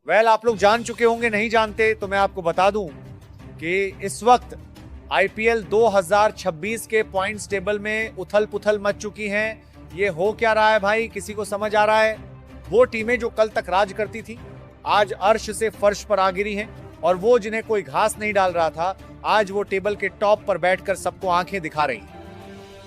आप लोग जान चुके होंगे, नहीं जानते तो मैं आपको बता दूं कि इस वक्त आईपीएल 2026 के पॉइंट्स टेबल में उथल पुथल मच चुकी हैं। ये हो क्या रहा है भाई, किसी को समझ आ रहा है? वो टीमें जो कल तक राज करती थी आज अर्श से फर्श पर आ गिरी हैं, और वो जिन्हें कोई घास नहीं डाल रहा था आज वो टेबल के टॉप पर बैठकर सबको आंखें दिखा रही हैं।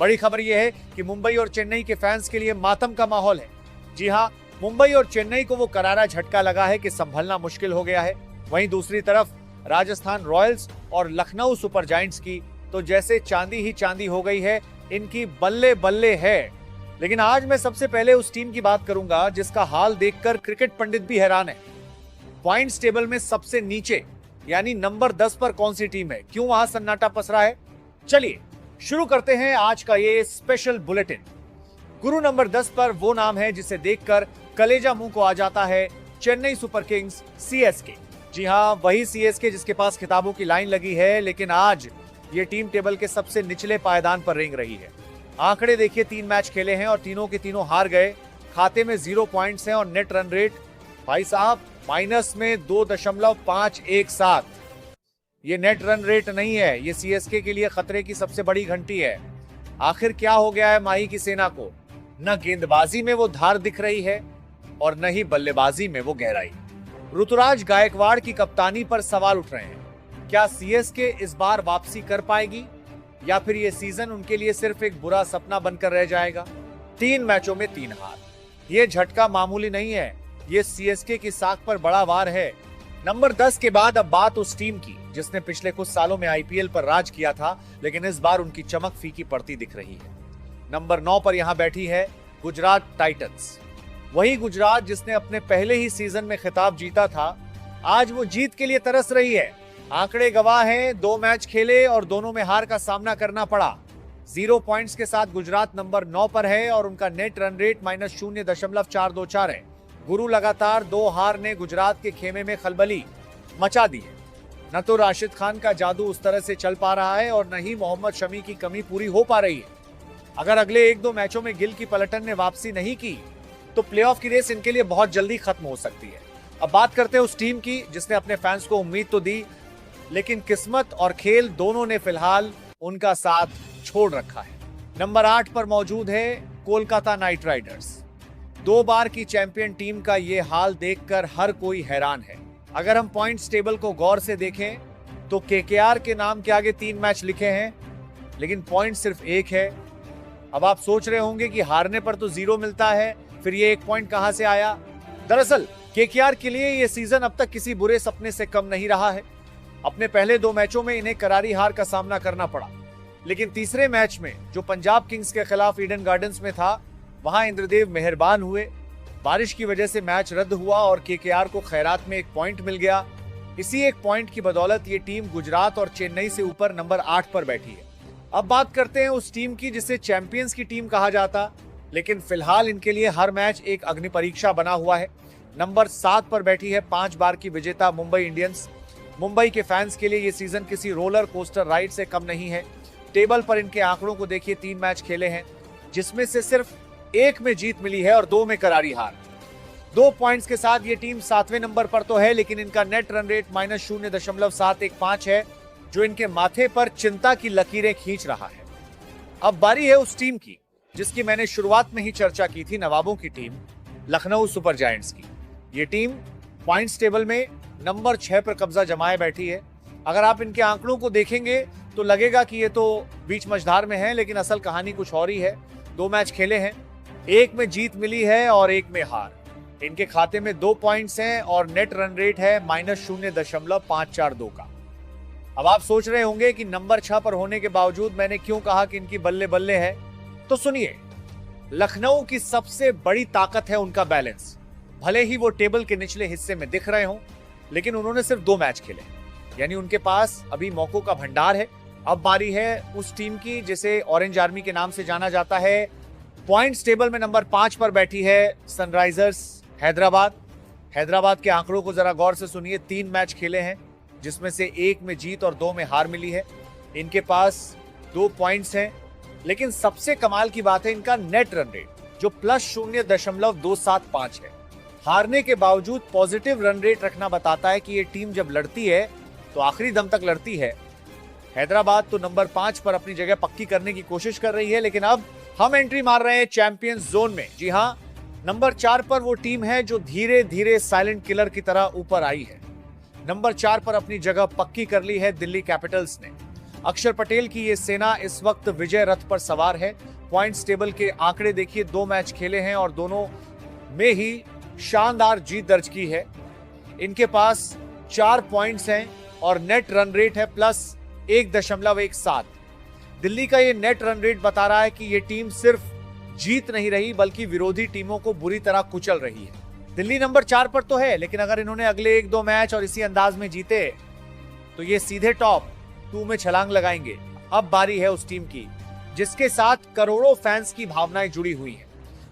बड़ी खबर यह है कि मुंबई और चेन्नई के फैंस के लिए मातम का माहौल है। जी हां, मुंबई और चेन्नई को वो करारा झटका लगा है कि संभलना मुश्किल हो गया है। वहीं दूसरी तरफ राजस्थान रॉयल्स और लखनऊ सुपर जायंट्स की तो जैसे चांदी ही चांदी हो गई है, इनकी बल्ले बल्ले है। लेकिन आज मैं सबसे पहले उस टीम की बात करूंगा जिसका हाल देखकर क्रिकेट पंडित भी हैरान है। पॉइंट्स टेबल में सबसे नीचे यानी नंबर 10 पर कौन सी टीम है, क्यों वहां सन्नाटा पसरा है? चलिए शुरू करते हैं आज का ये स्पेशल बुलेटिन। गुरु नंबर 10 पर वो नाम है जिसे देखकर कलेजा मुंह को आ जाता है, चेन्नई सुपर किंग्स सीएसके। जी हां, वही सीएसके जिसके पास खिताबों की लाइन लगी है, लेकिन आज ये टीम टेबल के सबसे निचले पायदान पर रेंग रही है। आंकड़े देखिए, 3 मैच खेले हैं और तीनों के तीनों हार गए। खाते में 0 पॉइंट्स हैं और नेट रन रेट भाई साहब माइनस में 2.517। ये नेट रन रेट नहीं है, ये सीएसके के लिए खतरे की सबसे बड़ी घंटी है। आखिर क्या हो गया है माही की सेना को? न गेंदबाजी में वो धार दिख रही है और न ही बल्लेबाजी में वो गहराई। ऋतुराज गायकवाड़ की कप्तानी पर सवाल उठ रहे हैं। क्या सीएसके इस बार वापसी कर पाएगी या फिर ये सीजन उनके लिए सिर्फ एक बुरा सपना बनकर रह जाएगा? 3 मैचों में 3 हार, ये झटका मामूली नहीं है, ये सीएसके की साख पर बड़ा वार है। नंबर 10 के बाद अब बात उस टीम की जिसने पिछले कुछ सालों में आईपीएल पर राज किया था, लेकिन इस बार उनकी चमक फीकी पड़ती दिख रही है। नंबर 9 पर यहां बैठी है गुजरात टाइटंस। वही गुजरात जिसने अपने पहले ही सीजन में खिताब जीता था, आज वो जीत के लिए तरस रही है। आंकड़े गवाह हैं, 2 मैच खेले और दोनों में हार का सामना करना पड़ा। 0 पॉइंट्स के साथ गुजरात नंबर 9 पर है और उनका नेट रन रेट -0.424 है। गुरु लगातार 2 हार ने गुजरात के खेमे में खलबली मचा दी है। न तो राशिद खान का जादू उस तरह से चल पा रहा है और न ही मोहम्मद शमी की कमी पूरी हो पा रही है। अगर अगले 1-2 मैचों में गिल की पलटन ने वापसी नहीं की तो प्लेऑफ की रेस इनके लिए बहुत जल्दी खत्म हो सकती है। अब बात करते हैं उस टीम की जिसने अपने फैंस को उम्मीद तो दी, लेकिन किस्मत और खेल दोनों ने फिलहाल उनका साथ छोड़ रखा है। नंबर 8 पर मौजूद है कोलकाता नाइट राइडर्स। 2 बार की चैंपियन टीम का ये हाल देखकर हर कोई हैरान है। अगर हम पॉइंट्स टेबल को गौर से देखें तो केकेआर के नाम के आगे 3 मैच लिखे हैं, लेकिन पॉइंट सिर्फ 1 है। अब आप सोच रहे होंगे कि हारने पर तो 0 मिलता है, फिर ये 1 पॉइंट कहां से आया? दरअसल केकेआर के लिए ये सीजन अब तक किसी बुरे सपने से कम नहीं रहा है। अपने पहले 2 मैचों में इन्हें करारी हार का सामना करना पड़ा, लेकिन तीसरे मैच में जो पंजाब किंग्स के खिलाफ ईडन गार्डन्स में था, वहां इंद्रदेव मेहरबान हुए। बारिश की वजह से मैच रद्द हुआ और केकेआर को खैरात में 1 पॉइंट मिल गया। इसी 1 पॉइंट की बदौलत ये टीम गुजरात और चेन्नई से ऊपर नंबर 8 पर बैठी है। अब बात करते हैं उस टीम की जिसे चैंपियंस की टीम कहा जाता, लेकिन फिलहाल इनके लिए हर मैच एक अग्नि परीक्षा बना हुआ है। नंबर 7 पर बैठी है 5 बार की विजेता मुंबई इंडियंस। मुंबई के फैंस के लिए ये सीजन किसी रोलर कोस्टर राइड से कम नहीं है। टेबल पर इनके आंकड़ों को देखिए, 3 मैच खेले हैं जिसमें से सिर्फ 1 में जीत मिली है और 2 में करारी हार। 2 पॉइंट्स के साथ ये टीम 7वें नंबर पर तो है, लेकिन इनका नेट रन रेट -0.715 है, जो इनके माथे पर चिंता की लकीरें खींच रहा है। अब बारी है उस टीम की जिसकी मैंने शुरुआत में ही चर्चा की थी, नवाबों की टीम लखनऊ सुपर जायंट्स की। ये टीम पॉइंट्स टेबल में नंबर 6 पर कब्जा जमाए बैठी है। अगर आप इनके आंकड़ों को देखेंगे तो लगेगा कि ये तो बीच मझधार में है, लेकिन असल कहानी कुछ और ही है। 2 मैच खेले हैं, 1 में जीत मिली है और 1 में हार। इनके खाते में 2 पॉइंट्स हैं और नेट रन रेट है -0.542 का। अब आप सोच रहे होंगे कि नंबर 6 पर होने के बावजूद मैंने क्यों कहा कि इनकी बल्ले बल्ले है, तो सुनिए। लखनऊ की सबसे बड़ी ताकत है उनका बैलेंस। भले ही वो टेबल के निचले हिस्से में दिख रहे हों, लेकिन उन्होंने सिर्फ 2 मैच खेले, यानी उनके पास अभी मौकों का भंडार है। अब बारी है उस टीम की जिसे ऑरेंज आर्मी के नाम से जाना जाता है। पॉइंट्स टेबल में नंबर 5 पर बैठी है सनराइजर्स हैदराबाद। हैदराबाद के आंकड़ों को जरा गौर से सुनिए, 3 मैच खेले हैं जिसमें से 1 में जीत और 2 में हार मिली है। इनके पास 2 पॉइंट्स हैं, लेकिन सबसे कमाल की बात है इनका नेट रन रेट जो +0.275 है। हारने के बावजूद पॉजिटिव रन रेट रखना बताता है कि ये टीम जब लड़ती है तो आखिरी दम तक लड़ती है। हैदराबाद तो नंबर 5 पर अपनी जगह पक्की करने की कोशिश कर रही है, लेकिन अब हम एंट्री मार रहे हैं चैंपियंस जोन में। जी हां, नंबर 4 पर वो टीम है जो धीरे धीरे साइलेंट किलर की तरह ऊपर आई है। नंबर 4 पर अपनी जगह पक्की कर ली है दिल्ली कैपिटल्स ने। अक्षर पटेल की ये सेना इस वक्त विजय रथ पर सवार है। पॉइंट्स टेबल के आंकड़े देखिए, 2 मैच खेले हैं और दोनों में ही शानदार जीत दर्ज की है। इनके पास 4 पॉइंट्स हैं और नेट रन रेट है +1.17। दिल्ली का ये नेट रन रेट बता रहा है कि ये टीम सिर्फ जीत नहीं रही बल्कि विरोधी टीमों को बुरी तरह कुचल रही है। दिल्ली नंबर 4 पर तो है, लेकिन अगर इन्होंने अगले 1-2 मैच और इसी अंदाज में जीते तो ये सीधे टॉप 2 में छलांग लगाएंगे। अब बारी है उस टीम की जिसके साथ करोड़ों फैंस की भावनाएं जुड़ी हुई हैं।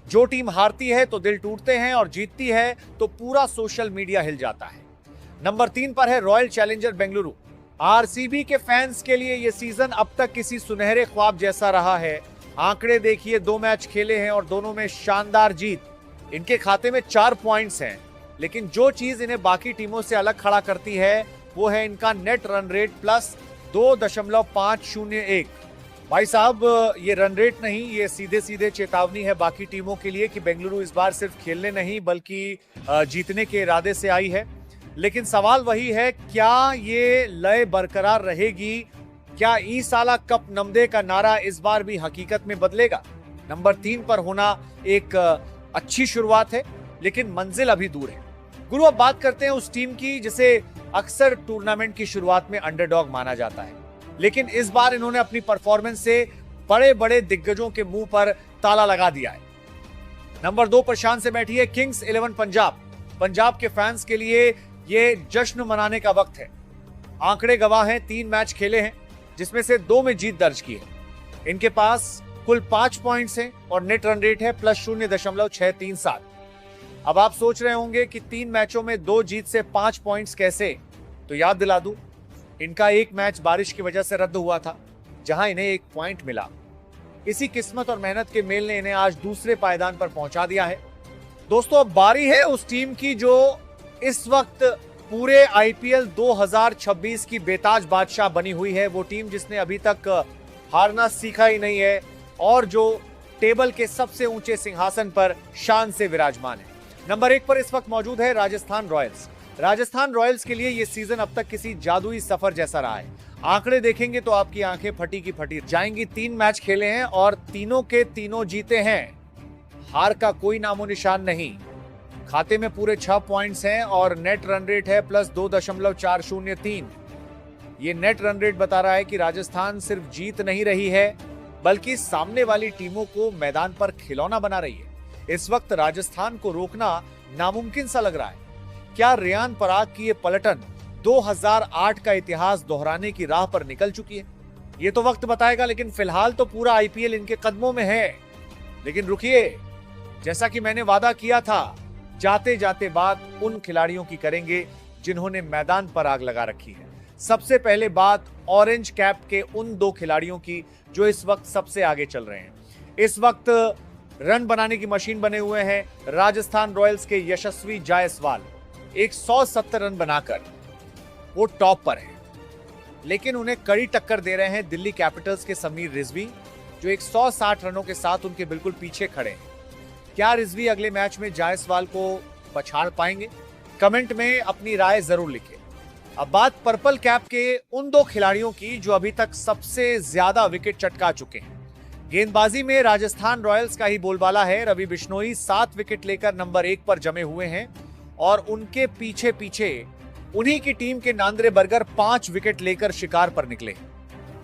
जो टीम हारती है तो दिल टूटते हैं और जीतती है तो पूरा सोशल मीडिया हिल जाता है। नंबर 3 पर है रॉयल चैलेंजर बेंगलुरु। आरसीबी के फैंस के लिए यह सीजन अब तक किसी सुनहरे ख्वाब जैसा रहा है। आंकड़े देखिए, 2 मैच खेले हैं और दोनों में शानदार जीत। इनके खाते में 4 पॉइंट्स हैं, लेकिन जो चीज इन्हें बाकी टीमों से अलग खड़ा करती है वो है इनका नेट रन रेट +2.501। भाई साहब, ये रन रेट नहीं, ये सीधे सीधे चेतावनी है बाकी टीमों के लिए कि बेंगलुरु इस बार सिर्फ खेलने नहीं बल्कि जीतने के इरादे से आई है। लेकिन सवाल वही है, क्या ये लय बरकरार रहेगी? क्या ई साला कप नमदे का नारा इस बार भी हकीकत में बदलेगा? नंबर 3 पर होना एक अच्छी शुरुआत है, लेकिन मंजिल अभी दूर है। गुरु, अब बात करते हैं उस टीम की जिसे अक्सर टूर्नामेंट की शुरुआत में अंडरडॉग माना जाता है, लेकिन इस बार इन्होंने अपनी परफॉर्मेंस से बड़े बड़े दिग्गजों के मुंह पर ताला लगा दिया है। नंबर 2 पर शान से बैठी है किंग्स 11 पंजाब। पंजाब के फैंस के लिए ये जश्न मनाने का वक्त है। आंकड़े गवाह हैं, 3 मैच खेले हैं जिसमें से 2 में जीत दर्ज की है। इनके पास कुल 5 पॉइंट्स हैं और नेट रन रेट है +0.637। अब आप सोच रहे होंगे कि 3 मैचों में 2 जीत से 5 पॉइंट्स कैसे? तो याद दिला दूं, इनका एक मैच बारिश की वजह से रद्द हुआ था जहां इन्हें 1 पॉइंट मिला। इसी किस्मत और मेहनत के मेल ने इन्हें आज दूसरे पायदान पर पहुंचा दिया है। दोस्तों, अब बारी है उस टीम की जो इस वक्त पूरे आईपीएल 2026 की बेताज बादशाह बनी हुई है। वो टीम जिसने अभी तक हारना सीखा ही नहीं है और जो टेबल के सबसे ऊंचे सिंहासन पर शान से विराजमान है। नंबर 1 पर इस वक्त मौजूद है राजस्थान रॉयल्स। राजस्थान रॉयल्स के लिए यह सीजन अब तक किसी जादुई सफर जैसा रहा है। आंकड़े देखेंगे तो आपकी आंखें फटी की फटी जाएंगी। 3 मैच खेले हैं और तीनों के तीनों जीते हैं। हार का कोई नामो निशान नहीं। खाते में पूरे 6 पॉइंट्स हैं और नेट रन रेट है +2.403। ये नेट रन रेट बता रहा है कि राजस्थान सिर्फ जीत नहीं रही है बल्कि सामने वाली टीमों को मैदान पर खिलौना बना रही है। इस वक्त राजस्थान को रोकना नामुमकिन सा लग रहा है। क्या रियान पराग की ये पलटन 2008 का इतिहास दोहराने की राह पर निकल चुकी है? ये तो वक्त बताएगा, लेकिन फिलहाल तो पूरा आईपीएल इनके कदमों में है। लेकिन रुकिए, जैसा कि मैंने वादा किया था, जाते जाते बात उन खिलाड़ियों की करेंगे जिन्होंने मैदान पर आग लगा रखी है। सबसे पहले बात ऑरेंज कैप के उन 2 खिलाड़ियों की जो इस वक्त सबसे आगे चल रहे हैं। इस वक्त रन बनाने की मशीन बने हुए हैं राजस्थान रॉयल्स के यशस्वी जायसवाल। 170 रन बनाकर वो टॉप पर है, लेकिन उन्हें कड़ी टक्कर दे रहे हैं दिल्ली कैपिटल्स के समीर रिजवी, जो 160 रनों के साथ उनके बिल्कुल पीछे खड़े हैं। क्या रिजवी अगले मैच में जायसवाल को पछाड़ पाएंगे? कमेंट में अपनी राय जरूर लिखें। अब बात पर्पल कैप के उन 2 खिलाड़ियों की जो अभी तक सबसे ज्यादा विकेट चटका चुके हैं। गेंदबाजी में राजस्थान रॉयल्स का ही बोलबाला है। रवि बिश्नोई 7 विकेट लेकर नंबर 1 पर जमे हुए हैं और उनके पीछे पीछे उन्हीं की टीम के नांद्रे बर्गर 5 विकेट लेकर शिकार पर निकले।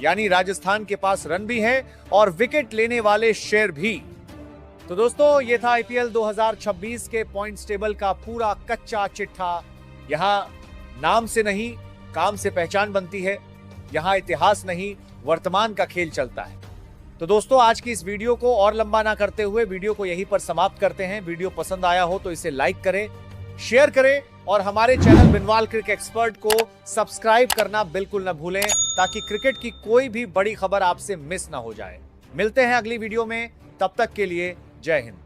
यानी राजस्थान के पास रन भी है और विकेट लेने वाले शेर भी। तो दोस्तों, ये था आईपीएल 2026 के पॉइंट्स टेबल का पूरा कच्चा चिट्ठा। यहाँ नाम से नहीं, काम से पहचान बनती है। यहाँ इतिहास नहीं, वर्तमान का खेल चलता है। तो दोस्तों, आज की इस वीडियो को और लंबा ना करते हुए वीडियो को यहीं पर समाप्त करते हैं। वीडियो पसंद आया हो तो इसे लाइक करें, शेयर करें और हमारे चैनल बिनवाल क्रिकेट एक्सपर्ट को सब्सक्राइब करना बिल्कुल न भूलें, ताकि क्रिकेट की कोई भी बड़ी खबर आपसे मिस ना हो जाए। मिलते हैं अगली वीडियो में, तब तक के लिए जय हिंद।